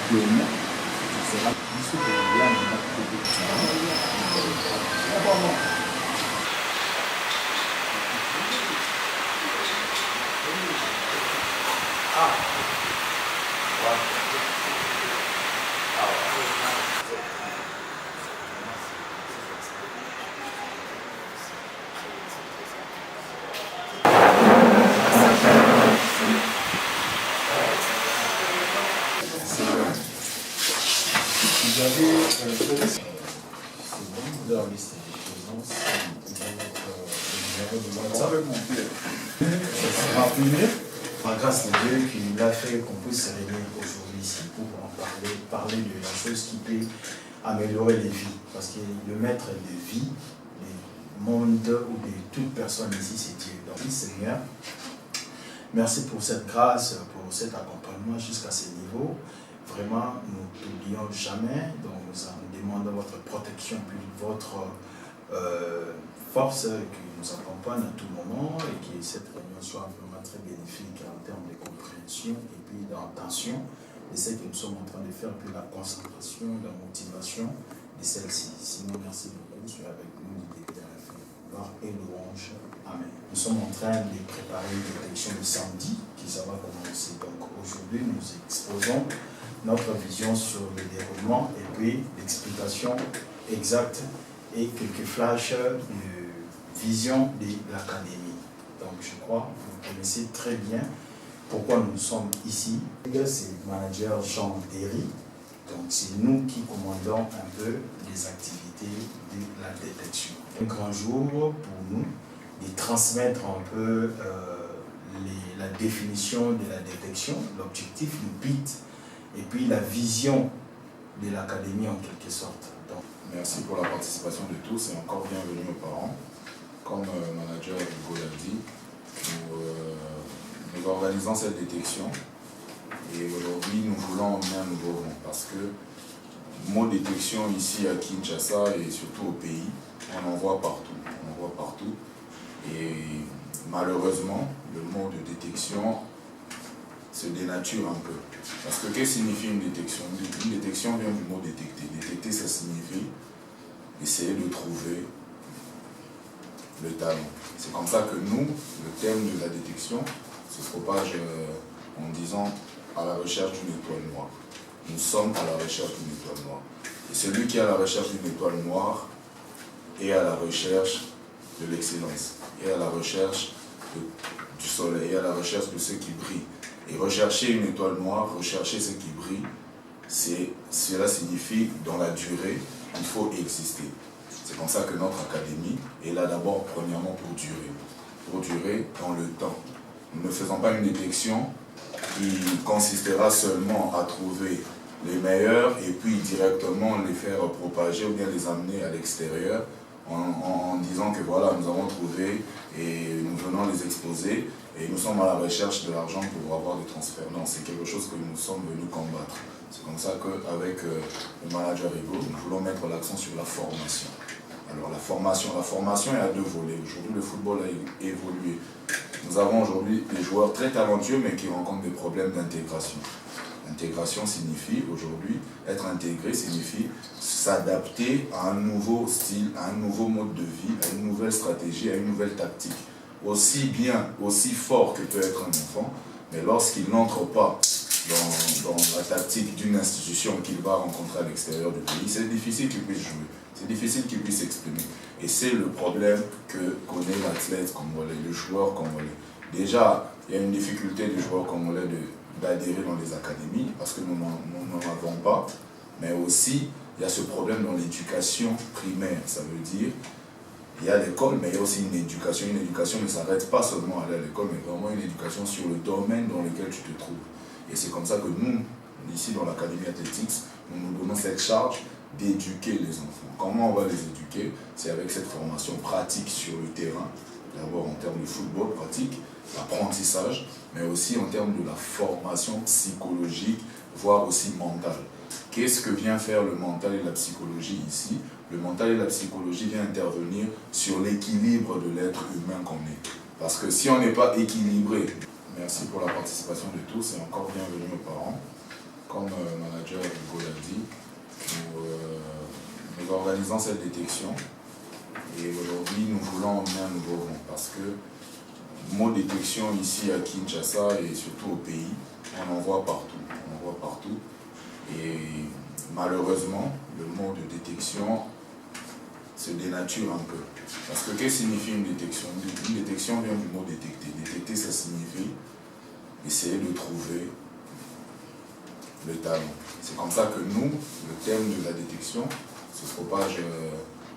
diplôme sera issu de la vous avez leur liste de présence, le numéro de WhatsApp. Ça sera appelé par grâce de Dieu qui nous l'a fait qu'on puisse se réunir aujourd'hui ici pour en parler de la chose qui peut améliorer les vies. Parce que le maître de vie, du monde ou de toute personne ici, c'est Dieu. Donc, Seigneur, merci pour cette grâce, pour cet accompagnement jusqu'à ce niveau. Vraiment, nous ne t'oublions jamais, donc nous demandons votre protection, puis votre force qui nous accompagne à tout moment et que cette réunion soit vraiment très bénéfique en termes de compréhension et puis d'intention de ce que nous sommes en train de faire, puis la concentration, la motivation de celle-ci. Sinon, merci beaucoup, soyez avec nous du début à la fin. Gloire et louange. Amen. Nous sommes en train de préparer une élection de samedi qui ça va commencer. Donc aujourd'hui, nous exposons notre vision sur le déroulement et puis l'explication exacte et quelques flashs de vision de l'académie. Donc je crois que vous connaissez très bien pourquoi nous sommes ici. C'est le manager Jean Derry. Donc c'est nous qui commandons un peu les activités de la détection. Un grand jour pour nous de transmettre un peu la définition de la détection, l'objectif, le but, et puis la vision de l'académie en quelque sorte. Donc, merci pour la participation de tous et encore bienvenue aux parents. Comme manager Hugo l'a dit, nous organisons cette détection et aujourd'hui nous voulons emmener un nouveau vent parce que le mot détection ici à Kinshasa et surtout au pays, on en voit partout. On en voit partout et malheureusement le mot de détection se dénature un peu. Parce que qu'est-ce que signifie une détection? Une détection vient du mot détecter. Détecter, ça signifie essayer de trouver le talent. C'est comme ça que nous, le thème de la détection se propage en disant à la recherche d'une étoile noire. Nous sommes à la recherche d'une étoile noire. Et celui qui est à la recherche d'une étoile noire est à la recherche de l'excellence, est à la recherche du soleil, est à la recherche de ce qui brille. Et rechercher une étoile noire, rechercher ce qui brille, cela signifie dans la durée, il faut exister. C'est comme ça que notre académie est là d'abord premièrement pour durer dans le temps. Nous ne faisons pas une détection qui consistera seulement à trouver les meilleurs et puis directement les faire propager ou bien les amener à l'extérieur en disant que voilà, nous avons trouvé et nous venons les exposer et nous sommes à la recherche de l'argent pour avoir des transferts. Non, c'est quelque chose que nous sommes venus combattre. C'est comme ça qu'avec le manager Hugo, nous voulons mettre l'accent sur la formation. Alors la formation est à deux volets. Aujourd'hui, le football a évolué. Nous avons aujourd'hui des joueurs très talentueux mais qui rencontrent des problèmes d'intégration. Intégration signifie aujourd'hui, être intégré signifie s'adapter à un nouveau style, à un nouveau mode de vie, à une nouvelle stratégie, à une nouvelle tactique. Aussi bien, aussi fort que peut être un enfant, mais lorsqu'il n'entre pas dans la tactique d'une institution qu'il va rencontrer à l'extérieur du pays, c'est difficile qu'il puisse jouer, c'est difficile qu'il puisse s'exprimer. Et c'est le problème que connaît l'athlète congolais, le joueur congolais. Déjà, il y a une difficulté du joueur congolais d'adhérer dans les académies, parce que nous n'en avons pas, mais aussi, il y a ce problème dans l'éducation primaire, ça veut dire, il y a l'école, mais il y a aussi une éducation. Une éducation ne s'arrête pas seulement à aller à l'école, mais vraiment une éducation sur le domaine dans lequel tu te trouves. Et c'est comme ça que nous, ici dans l'Académie Athletics, nous nous donnons cette charge d'éduquer les enfants. Comment on va les éduquer? C'est avec cette formation pratique sur le terrain, d'abord en termes de football pratique, l'apprentissage, mais aussi en termes de la formation psychologique, voire aussi mentale. Qu'est-ce que vient faire le mental et la psychologie ici? Le mental et la psychologie viennent intervenir sur l'équilibre de l'être humain qu'on est. Parce que si on n'est pas équilibré, merci pour la participation de tous et encore bienvenue aux parents. Comme manager manager Hugo l'a dit, nous organisons cette détection et aujourd'hui nous voulons emmener un nouveau vent parce que mot détection ici à Kinshasa et surtout au pays, on en voit partout. On en voit partout et malheureusement le mot de détection se dénature un peu. Parce que qu'est-ce que signifie une détection? Une détection vient du mot détecter. Détecter, ça signifie essayer de trouver le talent. C'est comme ça que nous, le thème de la détection se propage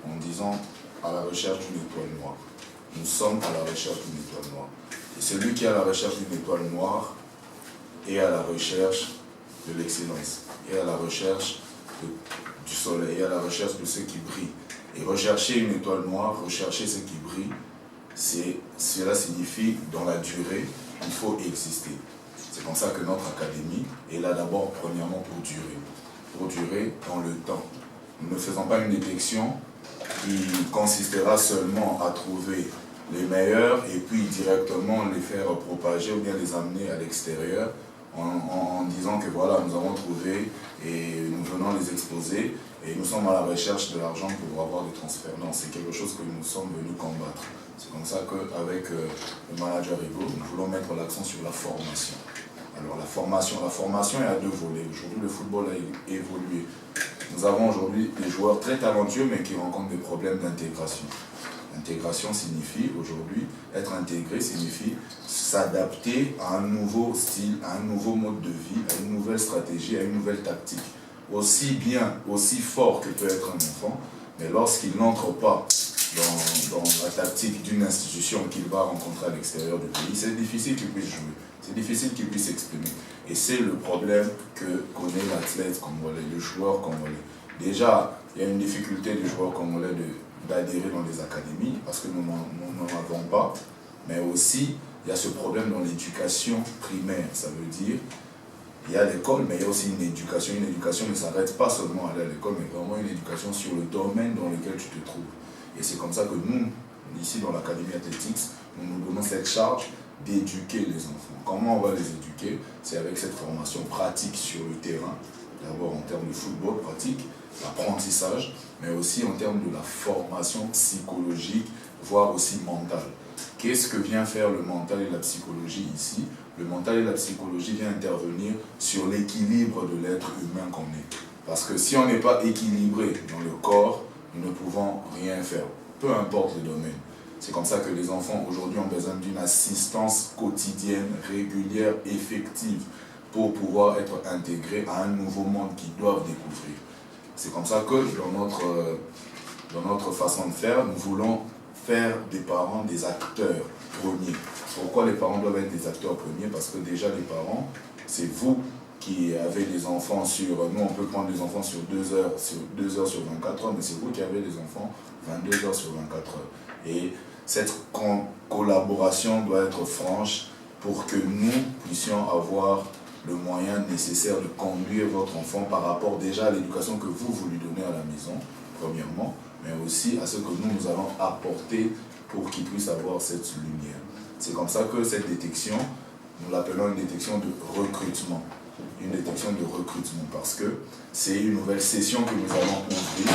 en disant à la recherche d'une étoile noire. Nous sommes à la recherche d'une étoile noire. Et celui qui est à la recherche d'une étoile noire est à la recherche de l'excellence, est à la recherche du soleil, est à la recherche de ce qui brille. Et rechercher une étoile noire, rechercher ce qui brille, cela signifie dans la durée, il faut exister. C'est comme ça que notre académie est là d'abord, premièrement, pour durer dans le temps. Nous ne faisons pas une détection qui consistera seulement à trouver les meilleurs et puis directement les faire propager ou bien les amener à l'extérieur en disant que voilà, nous avons trouvé et nous venons les exposer et nous sommes à la recherche de l'argent pour avoir des transferts. Non, c'est quelque chose que nous sommes venus combattre. C'est comme ça qu'avec le manager Hugo, nous voulons mettre l'accent sur la formation. Alors la formation est à deux volets. Aujourd'hui, le football a évolué. Nous avons aujourd'hui des joueurs très talentueux mais qui rencontrent des problèmes d'intégration. Intégration signifie aujourd'hui, être intégré signifie s'adapter à un nouveau style, à un nouveau mode de vie, à une nouvelle stratégie, à une nouvelle tactique. Aussi bien, aussi fort que peut être un enfant, mais lorsqu'il n'entre pas dans la tactique d'une institution qu'il va rencontrer à l'extérieur du pays, c'est difficile qu'il puisse jouer, c'est difficile qu'il puisse s'exprimer. Et c'est le problème que connaît l'athlète congolais, le joueur congolais. Déjà, il y a une difficulté du joueur congolais d'adhérer dans les académies, parce que nous n'en avons pas, mais aussi, il y a ce problème dans l'éducation primaire, ça veut dire, il y a l'école, mais il y a aussi une éducation. Une éducation ne s'arrête pas seulement à aller à l'école, mais vraiment une éducation sur le domaine dans lequel tu te trouves. Et c'est comme ça que nous, ici dans l'Académie Athletics, nous nous donnons cette charge d'éduquer les enfants. Comment on va les éduquer? C'est avec cette formation pratique sur le terrain, d'abord en termes de football pratique, l'apprentissage, mais aussi en termes de la formation psychologique, voire aussi mentale. Qu'est-ce que vient faire le mental et la psychologie ici? Le mental et la psychologie viennent intervenir sur l'équilibre de l'être humain qu'on est. Parce que si on n'est pas équilibré dans le corps, nous ne pouvons rien faire, peu importe le domaine. C'est comme ça que les enfants aujourd'hui ont besoin d'une assistance quotidienne, régulière, effective, pour pouvoir être intégrés à un nouveau monde qu'ils doivent découvrir. C'est comme ça que dans notre façon de faire, nous voulons faire des parents des acteurs premiers. Pourquoi les parents doivent être des acteurs premiers? Parce que déjà les parents, c'est vous qui avez des enfants nous on peut prendre des enfants sur 2 heures sur 24 heures, mais c'est vous qui avez des enfants 22 heures sur 24 heures. Et cette collaboration doit être franche pour que nous puissions avoir le moyen nécessaire de conduire votre enfant par rapport déjà à l'éducation que vous lui donnez à la maison, premièrement, mais aussi à ce que nous allons apporter pour qu'il puisse avoir cette lumière. C'est comme ça que cette détection, nous l'appelons une détection de recrutement. Une détection de recrutement parce que c'est une nouvelle session que nous allons ouvrir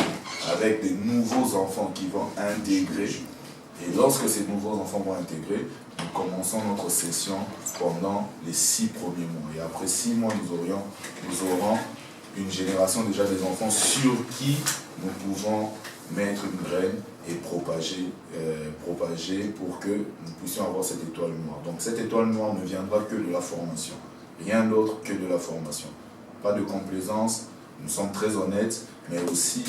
avec des nouveaux enfants qui vont intégrer. Et lorsque ces nouveaux enfants vont intégrer, nous commençons notre session pendant les 6 premiers mois. Et après 6 mois, nous aurons une génération déjà des enfants sur qui nous pouvons mettre une graine et propager pour que nous puissions avoir cette étoile noire. Donc cette étoile noire ne viendra que de la formation. Rien d'autre que de la formation. Pas de complaisance, nous sommes très honnêtes, mais aussi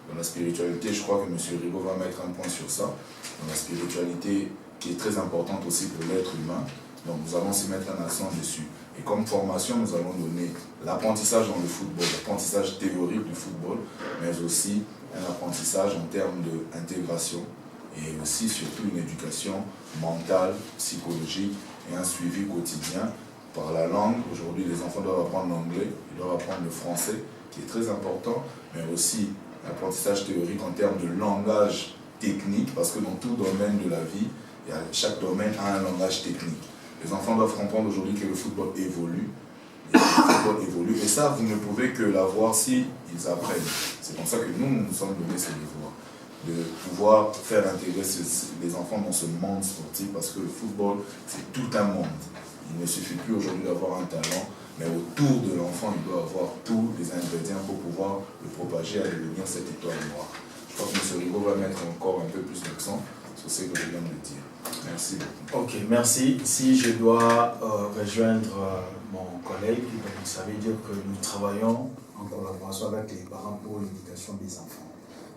dans la spiritualité, je crois que M. Rigaud va mettre un point sur ça, dans la spiritualité qui est très importante aussi pour l'être humain. Donc nous allons se mettre un accent dessus. Et comme formation, nous allons donner l'apprentissage dans le football, l'apprentissage théorique du football, mais aussi un apprentissage en termes d'intégration et aussi surtout une éducation mentale, psychologique et un suivi quotidien par la langue. Aujourd'hui, les enfants doivent apprendre l'anglais, ils doivent apprendre le français, qui est très important, mais aussi l'apprentissage théorique en termes de langage technique, parce que dans tout domaine de la vie, chaque domaine a un langage technique. Les enfants doivent comprendre aujourd'hui que le football évolue. Et football évolue. Et ça, vous ne pouvez que l'avoir si ils apprennent. C'est pour ça que nous sommes donnés ce devoir de pouvoir faire intégrer les enfants dans ce monde sportif, parce que le football, c'est tout un monde. Il ne suffit plus aujourd'hui d'avoir un talent, mais autour de l'enfant, il doit avoir tous les ingrédients pour pouvoir le propager à devenir cette étoile noire. Je crois que M. Rigaud va mettre encore un peu plus d'accent sur ce que je viens de dire. Merci beaucoup. Ok, merci. Si je dois rejoindre mon collègue, donc ça veut dire que nous travaillons en collaboration avec les parents pour l'éducation des enfants.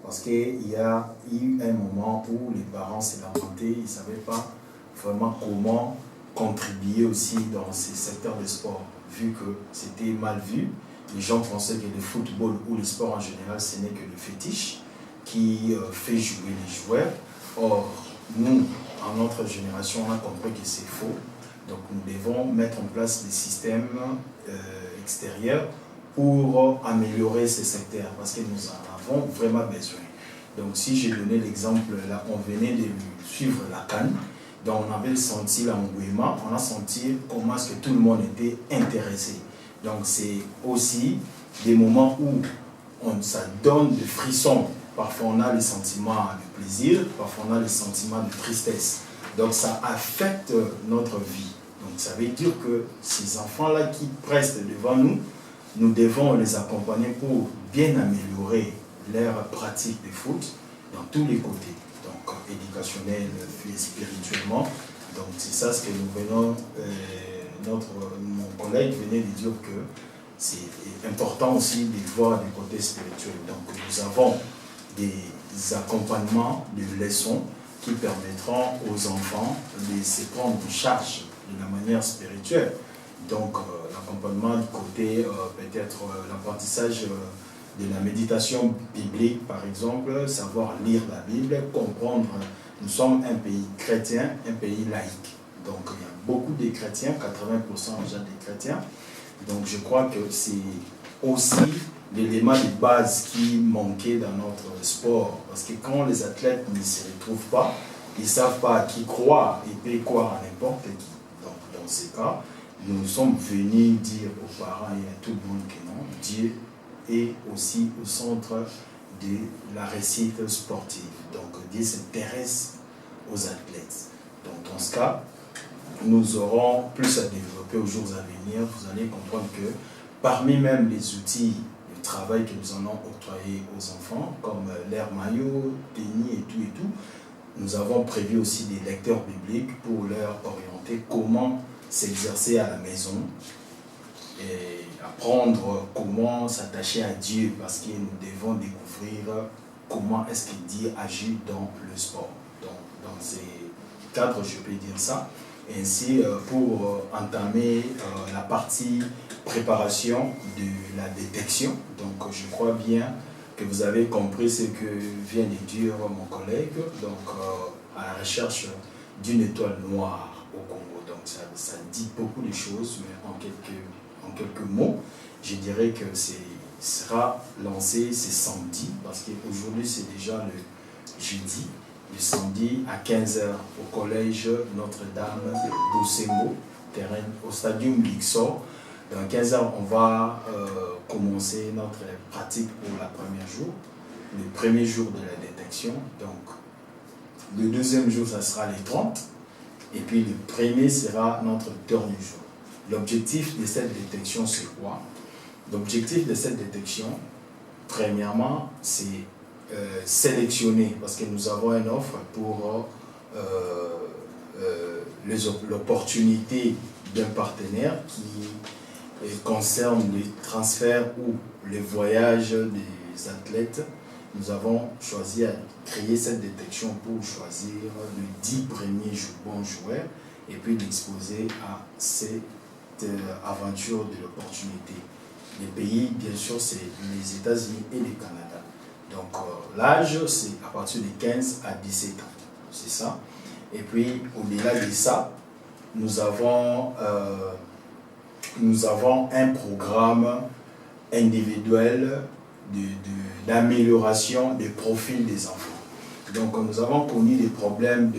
Parce qu'il y a eu un moment où les parents s'est lamenté, ils ne savaient pas vraiment comment contribuer aussi dans ces secteurs de sport, vu que c'était mal vu. Les gens pensaient que le football ou le sport en général, ce n'est que le fétiche qui fait jouer les joueurs. Or, nous, en notre génération, on a compris que c'est faux. Donc, nous devons mettre en place des systèmes extérieurs pour améliorer ces secteurs, parce que nous en avons vraiment besoin. Donc, si j'ai donné l'exemple, là, on venait de suivre la CAN, donc on avait senti l'engouement, on a senti comment est-ce que tout le monde était intéressé. Donc, c'est aussi des moments où ça donne des frissons. Parfois, on a les sentiments de plaisir, parfois, on a les sentiments de tristesse. Donc, ça affecte notre vie. Donc, ça veut dire que ces enfants-là qui restent devant nous, nous devons les accompagner pour bien améliorer leur pratique de foot dans tous les côtés. Donc, éducationnel et spirituellement. Donc, c'est ça ce que nous venons, mon collègue venait de dire que c'est important aussi de voir du côté spirituel. Donc, nous avons des accompagnements de leçons qui permettront aux enfants de se prendre en charge de la manière spirituelle. Donc, l'accompagnement du côté, peut-être l'apprentissage de la méditation biblique, par exemple, savoir lire la Bible, comprendre. Nous sommes un pays chrétien, un pays laïque. Donc, il y a beaucoup de chrétiens, 80% déjà des chrétiens. Donc, je crois que c'est aussi l'élément de base qui manquait dans notre sport. Parce que quand les athlètes ne se retrouvent pas, ils ne savent pas à qui croire, ils peuvent croire à n'importe qui. Donc, dans ces cas, nous sommes venus dire aux parents et à tout le monde que non, Dieu est aussi au centre de la réussite sportive. Donc, Dieu s'intéresse aux athlètes. Donc, dans ce cas, nous aurons plus à développer aux jours à venir. Vous allez comprendre que parmi même les outils de travail que nous allons octroyer aux enfants, comme l'air maillot, tennis et tout, nous avons prévu aussi des lecteurs bibliques pour leur orienter comment s'exercer à la maison et apprendre comment s'attacher à Dieu, parce que nous devons découvrir comment est-ce que Dieu agit dans le sport. Donc, dans ces cadres, je peux dire ça. Ainsi, pour entamer la partie préparation de la détection, donc je crois bien que vous avez compris ce que vient de dire mon collègue, donc à la recherche d'une étoile noire au Congo. Donc ça dit beaucoup de choses, mais en quelques mots, je dirais que sera lancé ce samedi, parce qu'aujourd'hui c'est déjà le jeudi, le samedi à 15h au collège Notre-Dame de Boussembo, terrain au stadium Lixor. Dans 15h, on va commencer notre pratique pour le premier jour, le premier jour de la détection. Donc, le deuxième jour, ça sera les 30. Et puis, le premier sera notre dernier jour. L'objectif de cette détection, c'est quoi? L'objectif de cette détection, premièrement, c'est sélectionner, parce que nous avons une offre pour l'opportunité d'un partenaire qui concerne les transferts ou les voyages des athlètes. Nous avons choisi à créer cette détection pour choisir les 10 premiers bons joueurs et puis l'exposer à cette aventure de l'opportunité. Les pays, bien sûr, c'est les États-Unis et le Canada. Donc l'âge, c'est à partir de 15 à 17 ans. C'est ça. Et puis, au-delà de ça, nous avons un programme individuel d'amélioration des profils des enfants. Donc, nous avons connu des problèmes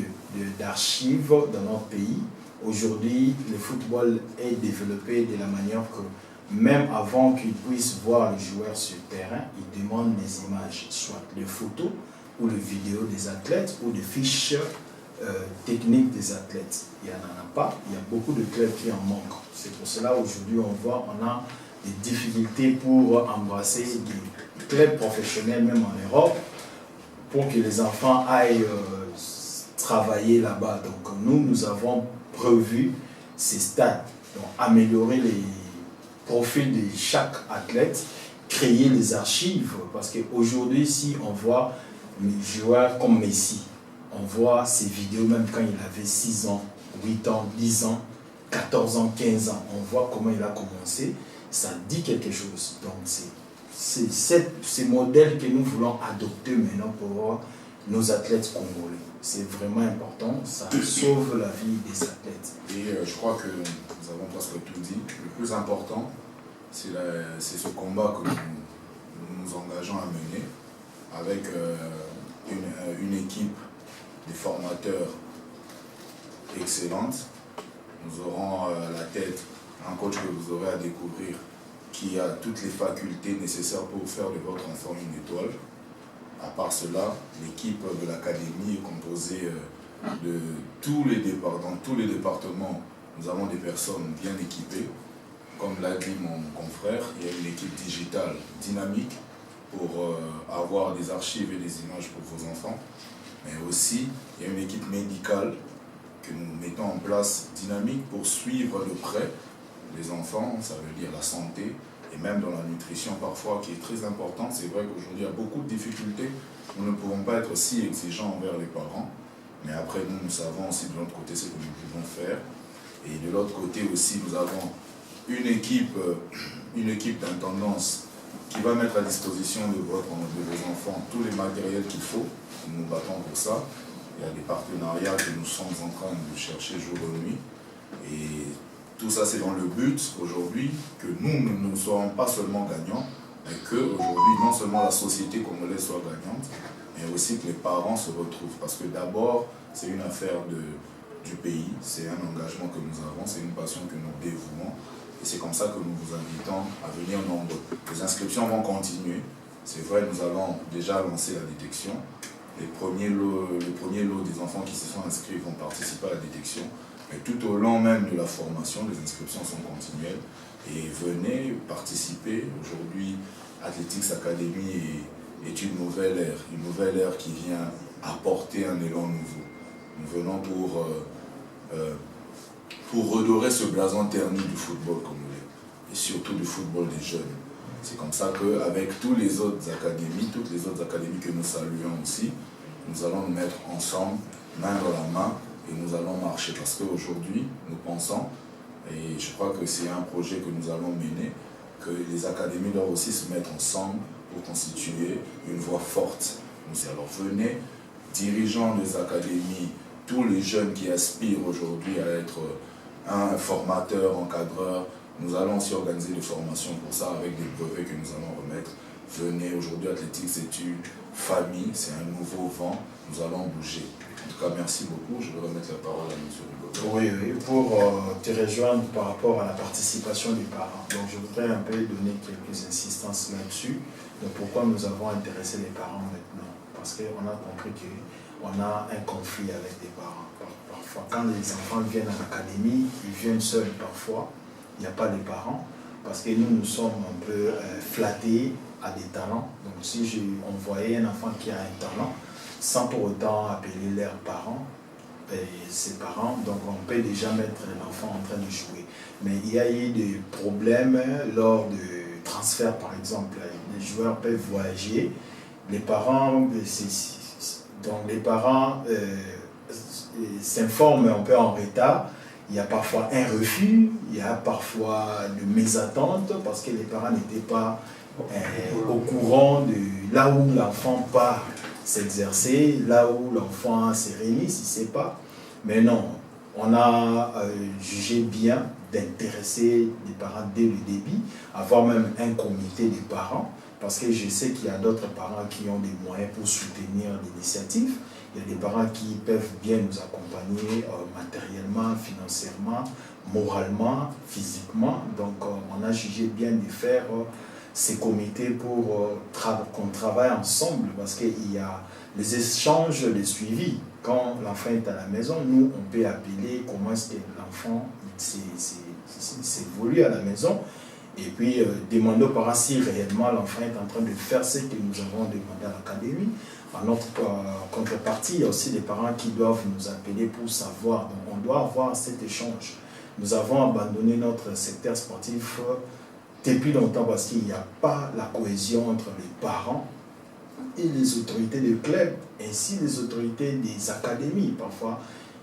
d'archives dans notre pays. Aujourd'hui, le football est développé de la manière que même avant qu'ils puissent voir les joueurs sur le terrain, ils demandent des images, soit les photos ou les vidéos des athlètes ou des fiches techniques des athlètes. Il n'y en a pas, il y a beaucoup de clubs qui en manquent. C'est pour cela aujourd'hui on a des difficultés pour embrasser des clubs professionnels, même en Europe, pour que les enfants aillent travailler là-bas. Donc nous avons prévu ces stades, donc améliorer les profils de chaque athlète, créer les archives, parce qu'aujourd'hui, si on voit les joueurs comme Messi, on voit ses vidéos même quand il avait 6 ans, 8 ans, 10 ans, 14 ans, 15 ans, on voit comment il a commencé, ça dit quelque chose. Donc c'est ces modèles que nous voulons adopter maintenant pour nos athlètes congolais. C'est vraiment important, ça sauve la vie des athlètes. Et je crois que nous avons presque tout dit. Le plus important, c'est ce combat que nous nous engageons à mener avec une équipe de formateurs excellente. Nous aurons à la tête un coach que vous aurez à découvrir qui a toutes les facultés nécessaires pour faire de votre enfant une étoile. À part cela, l'équipe de l'académie est composée de dans tous les départements. Nous avons des personnes bien équipées. Comme l'a dit mon confrère, il y a une équipe digitale dynamique pour avoir des archives et des images pour vos enfants. Mais aussi, il y a une équipe médicale que nous mettons en place dynamique pour suivre de près les enfants, ça veut dire la santé, et même dans la nutrition parfois, qui est très importante. C'est vrai qu'aujourd'hui, il y a beaucoup de difficultés. Nous ne pouvons pas être si exigeants envers les parents. Mais après, nous savons aussi de l'autre côté ce que nous pouvons faire. Et de l'autre côté aussi, nous avons une équipe d'intendance qui va mettre à disposition de vos enfants tous les matériels qu'il faut. Nous nous battons pour ça. Il y a des partenariats que nous sommes en train de chercher jour et nuit. Et tout ça, c'est dans le but aujourd'hui que nous ne soyons pas seulement gagnants, mais que aujourd'hui, non seulement la société congolaise soit gagnante, mais aussi que les parents se retrouvent. Parce que d'abord, c'est une affaire du pays, c'est un engagement que nous avons, c'est une passion que nous dévouons. Et c'est comme ça que nous vous invitons à venir nombreux. Les inscriptions vont continuer. C'est vrai, nous allons déjà lancer la détection. Le premier lot des enfants qui se sont inscrits vont participer à la détection. Mais tout au long même de la formation, les inscriptions sont continuelles. Et venez participer. Aujourd'hui, Athletics Academy est une nouvelle ère qui vient apporter un élan nouveau. Nous venons pour redorer ce blason terni du football congolais, et surtout du football des jeunes. C'est comme ça qu'avec toutes les autres académies que nous saluons aussi, nous allons nous mettre ensemble, main dans la main, et nous allons marcher. Parce qu'aujourd'hui, nous pensons, et je crois que c'est un projet que nous allons mener, que les académies doivent aussi se mettre ensemble pour constituer une voix forte. Alors venez, dirigeants des académies, tous les jeunes qui aspirent aujourd'hui à être un formateur, encadreur, nous allons aussi organiser des formations pour ça avec des brevets que nous allons remettre. Venez, aujourd'hui Athletics c'est une famille, c'est un nouveau vent, nous allons bouger. En tout cas, merci beaucoup. Je vais remettre la parole à M. Rigaud. Oui, pour te rejoindre par rapport à la participation des parents. Donc je voudrais un peu donner quelques insistances là-dessus. Donc pourquoi nous avons intéressé les parents maintenant? Parce qu'on a compris qu'on a un conflit avec les parents. Parfois, quand les enfants viennent à l'académie, ils viennent seuls parfois. Il n'y a pas les parents. Parce que nous sommes un peu flattés à des talents. Donc si on voyait un enfant qui a un talent, sans pour autant appeler leurs parents, et ses parents, donc on peut déjà mettre l'enfant en train de jouer. Mais il y a eu des problèmes lors de transfert, par exemple. Les joueurs peuvent voyager, les parents, s'informent un peu en retard. Il y a parfois un refus, il y a parfois de mésattente parce que les parents n'étaient pas au courant de là où l'enfant part s'exercer, là où l'enfant se réunit, si ce n'est pas. Mais non, on a jugé bien d'intéresser les parents dès le début, avoir même un comité des parents, parce que je sais qu'il y a d'autres parents qui ont des moyens pour soutenir l'initiative. Il y a des parents qui peuvent bien nous accompagner matériellement, financièrement, moralement, physiquement. Donc on a jugé bien de faire ces comités pour qu'on travaille ensemble, parce qu'il y a les échanges, les suivis. Quand l'enfant est à la maison, nous, on peut appeler comment est-ce que l'enfant s'évolue à la maison, et puis demander aux parents si réellement l'enfant est en train de faire ce que nous avons demandé à l'académie. En notre contrepartie, il y a aussi des parents qui doivent nous appeler pour savoir. Donc on doit avoir cet échange. Nous avons abandonné notre secteur sportif depuis longtemps parce qu'il n'y a pas la cohésion entre les parents et les autorités des clubs, ainsi les autorités des académies. Parfois,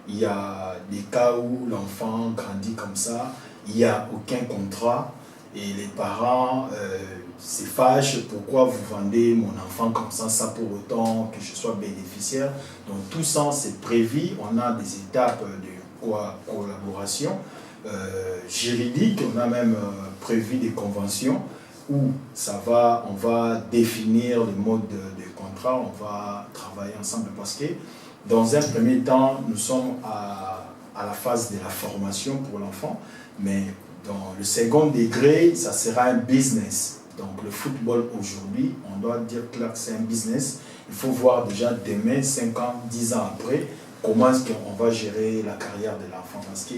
il y a des cas où l'enfant grandit comme ça, il n'y a aucun contrat, et les parents se fâchent. Pourquoi vous vendez mon enfant comme ça, sans pour autant que je sois bénéficiaire? Donc tout ça, c'est prévu. On a des étapes de collaboration juridique. On a même prévu des conventions où on va définir le mode de contrat, on va travailler ensemble, parce que dans un premier temps, nous sommes à la phase de la formation pour l'enfant, mais dans le second degré, ça sera un business. Donc le football aujourd'hui, on doit dire clair que c'est un business. Il faut voir déjà demain, 5 ans, 10 ans après, comment est-ce qu'on va gérer la carrière de l'enfant, parce que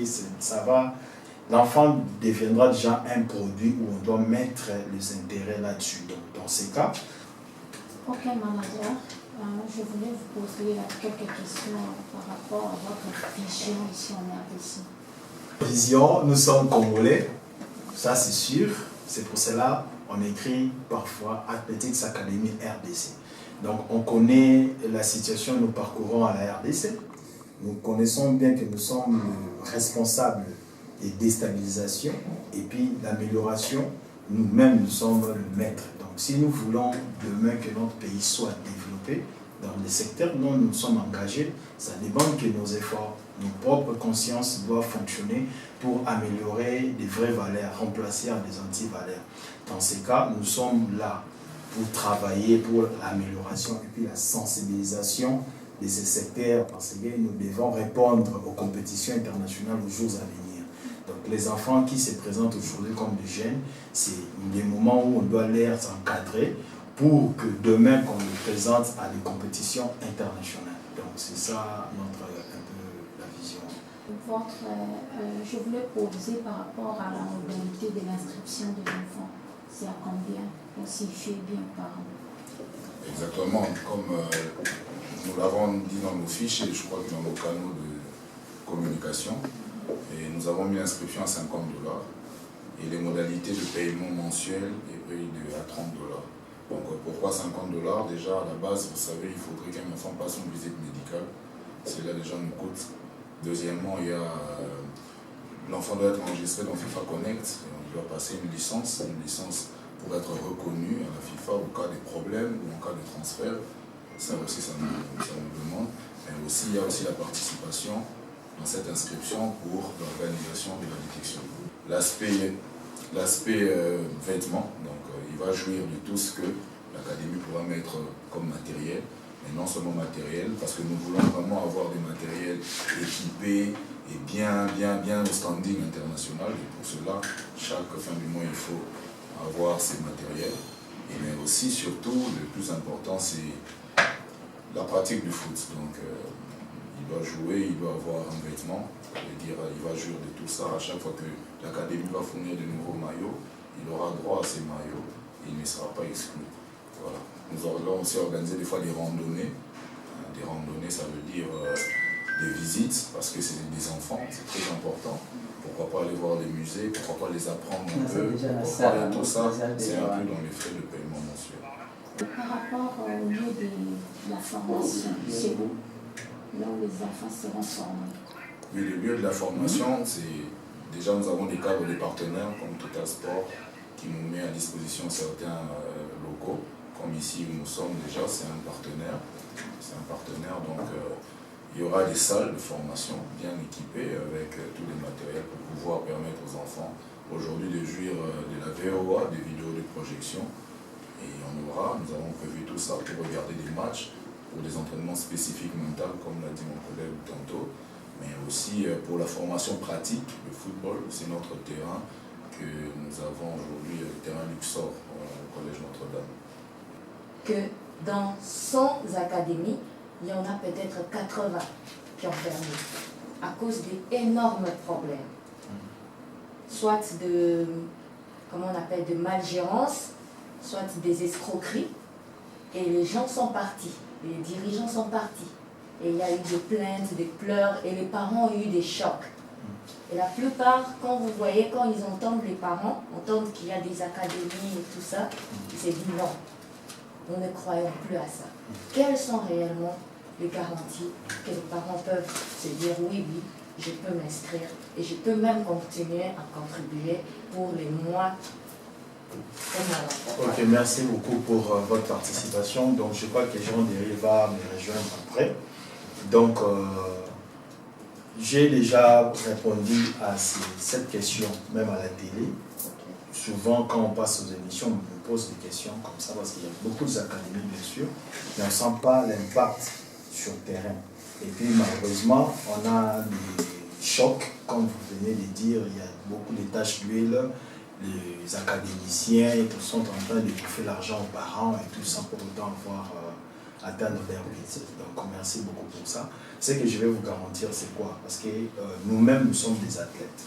l'enfant deviendra déjà un produit où on doit mettre les intérêts là-dessus. Donc dans ces cas... Ok, Mamadou, je voulais vous poser quelques questions par rapport à votre vision ici en RDC. Vision, nous sommes Congolais, ça c'est sûr. C'est pour cela qu'on écrit parfois Athletics Academy RDC. Donc on connaît la situation, nous parcourons à la RDC. Nous connaissons bien que nous sommes responsables des déstabilisations et puis l'amélioration. Nous-mêmes, nous sommes le maître. Donc si nous voulons demain que notre pays soit développé dans les secteurs dont nous sommes engagés, ça demande que nos efforts, nos propres consciences doivent fonctionner pour améliorer des vraies valeurs, remplacer des anti-valeurs. Dans ces cas, nous sommes là pour travailler pour l'amélioration et puis la sensibilisation de ces secteurs, parce que nous devons répondre aux compétitions internationales aux jours à venir. Donc les enfants qui se présentent aujourd'hui comme des jeunes, c'est des moments où on doit les encadrer pour que demain qu'on les présente à des compétitions internationales. Donc c'est ça un peu la vision. Je voulais poser par rapport à la modalité de l'inscription de l'enfant. C'est à combien pour s'y fier bien par an? Exactement, comme nous l'avons dit dans nos fiches et je crois que dans nos canaux de communication, et nous avons mis l'inscription à 50 $. Et les modalités de paiement mensuel est payé à 30 $. Donc pourquoi 50 $? Déjà à la base, vous savez, il faudrait qu'un enfant passe une visite médicale. Cela déjà nous coûte. Deuxièmement, l'enfant doit être enregistré dans FIFA Connect. Et on doit passer une licence pour être reconnu à la FIFA au cas des problèmes ou en cas de transfert. Ça aussi, ça nous demande. Mais aussi, il y a aussi la participation dans cette inscription pour l'organisation de la détection. L'aspect vêtements, donc il va jouir de tout ce que l'académie pourra mettre comme matériel, mais non seulement matériel, parce que nous voulons vraiment avoir des matériels équipés et bien au standing international. Et pour cela, chaque fin du mois, il faut avoir ces matériels. Mais aussi, surtout, le plus important, c'est la pratique du foot. Donc, il doit jouer, il doit avoir un vêtement. Il va jouir de tout ça. À chaque fois que l'académie va fournir de nouveaux maillots, il aura droit à ces maillots. Il ne sera pas exclu. Voilà. Nous allons aussi organiser des fois des randonnées. Des randonnées, ça veut dire des visites, parce que c'est des enfants, c'est très important. Pourquoi pas aller voir des musées, pourquoi pas les apprendre un peu, pourquoi pas tout ça, c'est un peu dans les frais de paiement mensuel. Par rapport au lieu de la formation, c'est où? Là où les enfants seront formés. Oui, le lieu de la formation, c'est déjà nous avons des cadres de partenaires comme Total Sport qui nous met à disposition certains locaux, comme ici où nous sommes déjà, c'est un partenaire. Donc Il y aura des salles de formation bien équipées avec tous les matériels pour pouvoir permettre aux enfants aujourd'hui de jouir de la VOA, des vidéos de projection. Et nous avons prévu tout ça pour regarder des matchs, pour des entraînements spécifiques mentaux, comme l'a dit mon collègue tantôt, mais aussi pour la formation pratique. Le football, c'est notre terrain que nous avons aujourd'hui, le terrain Luxor au Collège Notre-Dame. Que dans 100 académies, il y en a peut-être 80 qui ont fermé à cause d'énormes problèmes. Soit de, comment on appelle, de malgérance, soit des escroqueries. Et les gens sont partis, les dirigeants sont partis. Et il y a eu des plaintes, des pleurs, et les parents ont eu des chocs. Et la plupart, quand vous voyez, quand ils entendent les parents, entendent qu'il y a des académies et tout ça, ils se disent non, nous ne croyons plus à ça. Quelles sont réellement les garanties que les parents peuvent se dire oui, oui, je peux m'inscrire et je peux même continuer à contribuer pour les mois. Ok, merci beaucoup pour votre participation. Donc, je crois que Jean Derry va me rejoindre après. Donc, j'ai déjà répondu à cette question, même à la télé. Souvent, quand on passe aux émissions, on me pose des questions comme ça, parce qu'il y a beaucoup d'académies, bien sûr, mais on ne sent pas l'impact sur le terrain. Et puis, malheureusement, on a des chocs, comme vous venez de dire, il y a beaucoup de taches d'huile. Les académiciens sont en train de bouffer l'argent aux parents et tout ça pour autant avoir atteindre leur but. Donc, merci beaucoup pour ça. Ce que je vais vous garantir, c'est quoi? Parce que nous-mêmes, nous sommes des athlètes.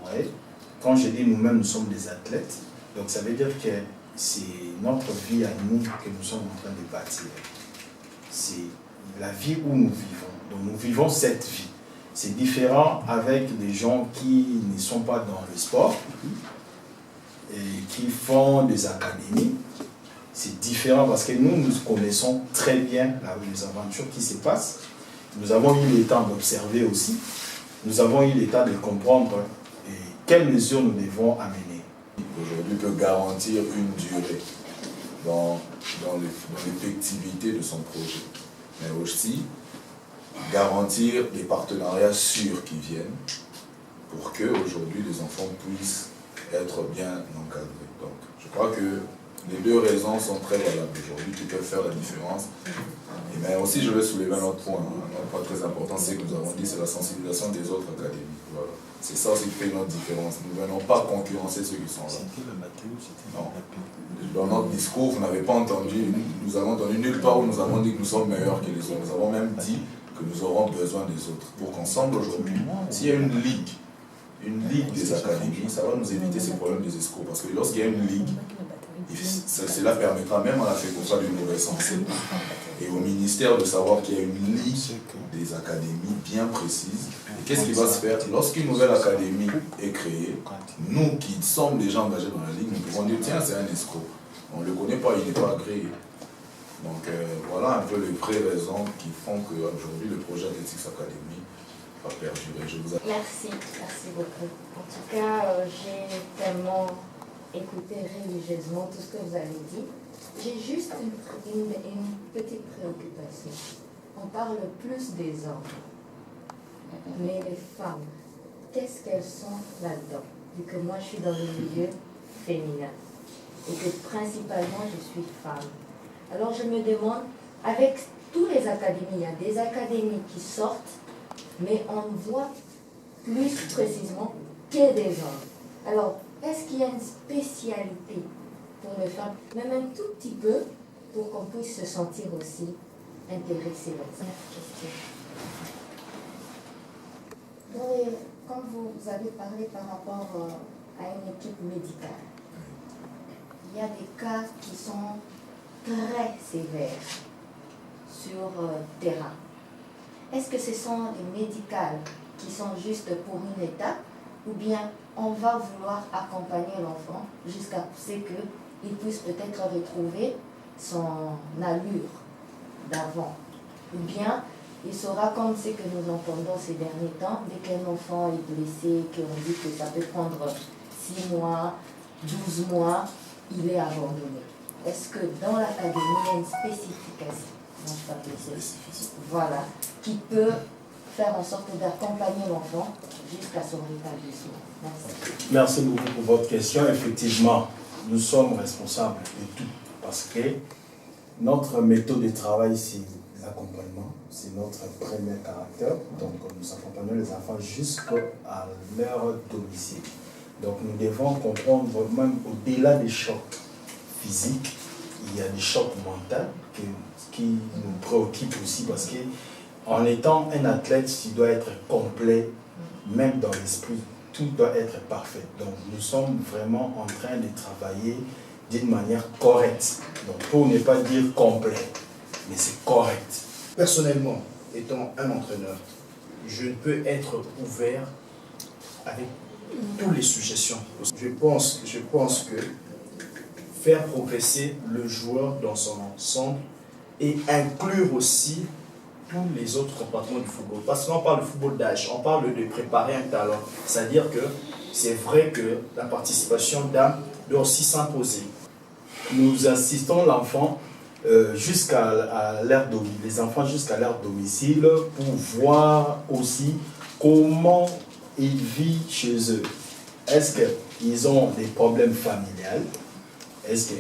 Ouais. Quand je dis nous-mêmes, nous sommes des athlètes, donc ça veut dire que c'est notre vie à nous que nous sommes en train de bâtir. C'est la vie où nous vivons. Donc, nous vivons cette vie. C'est différent avec des gens qui ne sont pas dans le sport et qui font des académies. C'est différent parce que nous connaissons très bien les aventures qui se passent. Nous avons eu le temps d'observer aussi. Nous avons eu le temps de comprendre quelles mesures nous devons amener. Aujourd'hui, peut garantir une durée dans l'effectivité de son projet, mais aussi garantir des partenariats sûrs qui viennent pour que aujourd'hui les enfants puissent être bien encadrés. Donc, je crois que les deux raisons sont très valables aujourd'hui qui peuvent faire la différence. Mais aussi, je vais soulever un autre point. Un autre point très important, c'est que nous avons dit, c'est la sensibilisation des autres académies. Voilà. C'est ça aussi qui fait notre différence. Nous ne venons pas concurrencer ceux qui sont là. Non. Dans notre discours, vous n'avez pas entendu, nous avons entendu nulle part où nous avons dit que nous sommes meilleurs que les autres. Nous avons même dit que nous aurons besoin des autres. Pour qu'ensemble aujourd'hui, s'il y a une ligue des académies, ça va nous éviter ces problèmes des escrocs. Parce que lorsqu'il y a une ligue, cela permettra même à la FECOFA de nous recenser et au ministère de savoir qu'il y a une ligue des académies bien précise. Et qu'est-ce qui va se faire lorsqu'une nouvelle académie est créée? Nous qui sommes déjà engagés dans la ligue, nous pouvons dire tiens, c'est un escroc. On ne le connaît pas, il n'est pas agréé. Donc voilà un peu les vraies raisons qui font qu'aujourd'hui le projet Athletics Academy va perdurer. Merci beaucoup. En tout cas, j'ai tellement écouté religieusement tout ce que vous avez dit. J'ai juste une petite préoccupation. On parle plus des hommes, mais les femmes, qu'est-ce qu'elles sont là-dedans? Vu que moi je suis dans le milieu féminin et que principalement je suis femme. Alors je me demande, avec tous les académies, il y a des académies qui sortent, mais on voit plus précisément que des hommes. Alors, est-ce qu'il y a une spécialité pour les femmes, même un tout petit peu, pour qu'on puisse se sentir aussi intéressé dans cette question? Quand vous avez parlé par rapport à une équipe médicale, il y a des cas qui sont très sévères sur terrain. Est-ce que ce sont des médicales qui sont juste pour une étape, ou bien on va vouloir accompagner l'enfant jusqu'à ce qu'il puisse peut-être retrouver son allure d'avant, ou bien il saura, comme ce que nous entendons ces derniers temps, dès qu'un enfant est blessé, qu'on dit que ça peut prendre 6 mois, 12 mois, il est abandonné. Est-ce que dans l'académie, il y a une non, pas blessé. spécificité. Voilà, qui peut faire en sorte d'accompagner l'enfant jusqu'à son rétablissement. Merci. Merci beaucoup pour votre question. Effectivement, nous sommes responsables de tout parce que notre méthode de travail, c'est l'accompagnement, c'est notre premier caractère. Donc, nous accompagnons les enfants jusqu'à leur domicile. Donc, nous devons comprendre même au-delà des chocs physiques, il y a des chocs mentaux qui nous préoccupent aussi parce que en étant un athlète, tu dois être complet, même dans l'esprit. Tout doit être parfait. Donc, nous sommes vraiment en train de travailler d'une manière correcte. Donc, pour ne pas dire complet, mais c'est correct. Personnellement, étant un entraîneur, je ne peux être ouvert avec toutes les suggestions. Je pense que faire progresser le joueur dans son ensemble et inclure aussi tous les autres compartiments du football. Parce qu'on parle de football d'âge, on parle de préparer un talent. C'est-à-dire que c'est vrai que la participation d'âme doit aussi s'imposer. Nous assistons l'enfant jusqu'à leur domicile, les enfants jusqu'à leur domicile pour voir aussi comment ils vivent chez eux. Est-ce qu'ils ont des problèmes familiaux? Est-ce que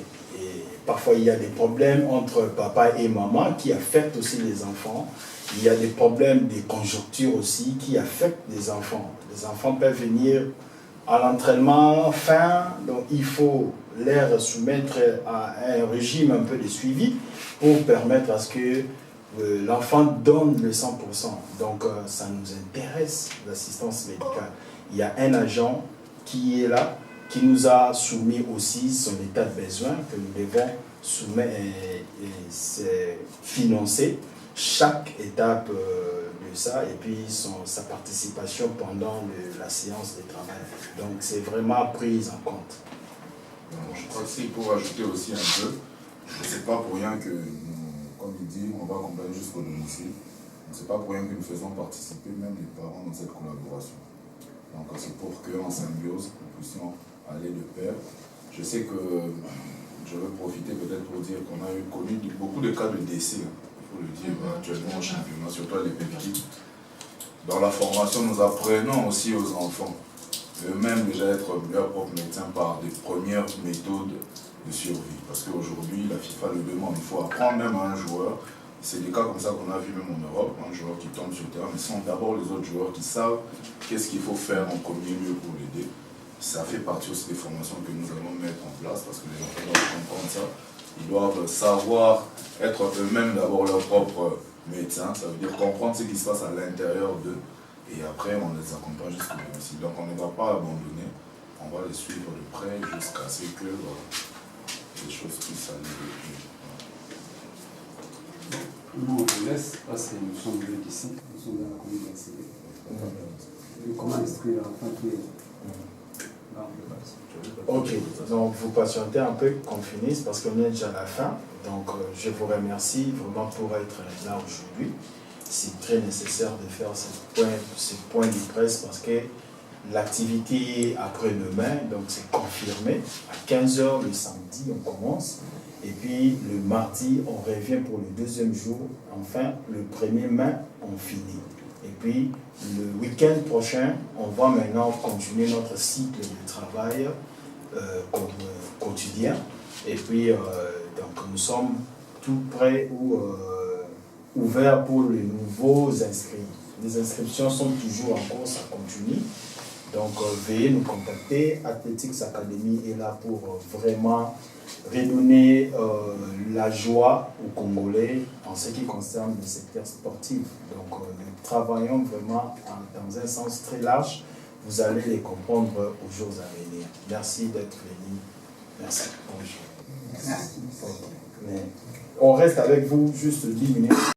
parfois il y a des problèmes entre papa et maman qui affectent aussi les enfants? Il y a des problèmes de conjoncture aussi qui affectent les enfants. Les enfants peuvent venir à l'entraînement fin, donc il faut les soumettre à un régime un peu de suivi pour permettre à ce que l'enfant donne le 100%. Donc ça nous intéresse, l'assistance médicale. Il y a un agent qui est là, qui nous a soumis aussi son état de besoin que nous devons soumettre et financer chaque étape de ça et puis sa participation pendant la séance de travail. Donc c'est vraiment pris en compte. Je crois que s'il faut ajouter aussi un peu, ce n'est pas pour rien que, comme il dit, on va accompagner jusqu'au domicile. Ce n'est pas pour rien que nous faisons participer même les parents dans cette collaboration. Donc c'est pour qu'en symbiose, nous puissions aller de pair. Je sais que je veux profiter peut-être pour dire qu'on a connu beaucoup de cas de décès, il faut le dire actuellement au championnat, surtout à l'EPEPKI. Dans la formation, nous apprenons aussi aux enfants eux-mêmes déjà être leur propre médecin par des premières méthodes de survie. Parce qu'aujourd'hui, la FIFA le demande, il faut apprendre même à un joueur. C'est des cas comme ça qu'on a vu même en Europe, un joueur qui tombe sur le terrain, mais sont d'abord les autres joueurs qui savent qu'est-ce qu'il faut faire en premier lieu pour l'aider. Ça fait partie aussi des formations que nous allons mettre en place parce que les enfants doivent comprendre ça. Ils doivent savoir être eux-mêmes d'abord leur propre médecin, ça veut dire comprendre ce qui se passe à l'intérieur d'eux. Et après, on les accompagne jusqu'au domicile. Donc, on ne va pas abandonner. On va les suivre de près jusqu'à ce que les choses puissent aller de mieux. Nous, on vous laisse parce que nous sommes deux d'ici, nous sommes dans la commune d'Ancélé. Comment instruire l'enfant qui est dans le bâtiment? Ok, donc vous patientez un peu qu'on finisse parce qu'on est déjà à la fin. Donc, je vous remercie vraiment pour être là aujourd'hui. C'est très nécessaire de faire ce point de presse parce que l'activité après-demain, donc c'est confirmé, à 15h le samedi on commence et puis le mardi on revient pour le deuxième jour, enfin le 1er mai on finit. Et puis le week-end prochain on va maintenant continuer notre cycle de travail quotidien et puis donc nous sommes tout prêts ouverts pour les nouveaux inscrits. Les inscriptions sont toujours en cours, ça continue. Donc veuillez nous contacter. Athletics Academy est là pour vraiment redonner la joie aux Congolais en ce qui concerne le secteur sportif. Donc nous travaillons vraiment dans un sens très large. Vous allez les comprendre aux jours à venir. Merci d'être venu. Merci. Bonjour. Merci. On reste avec vous juste 10 minutes.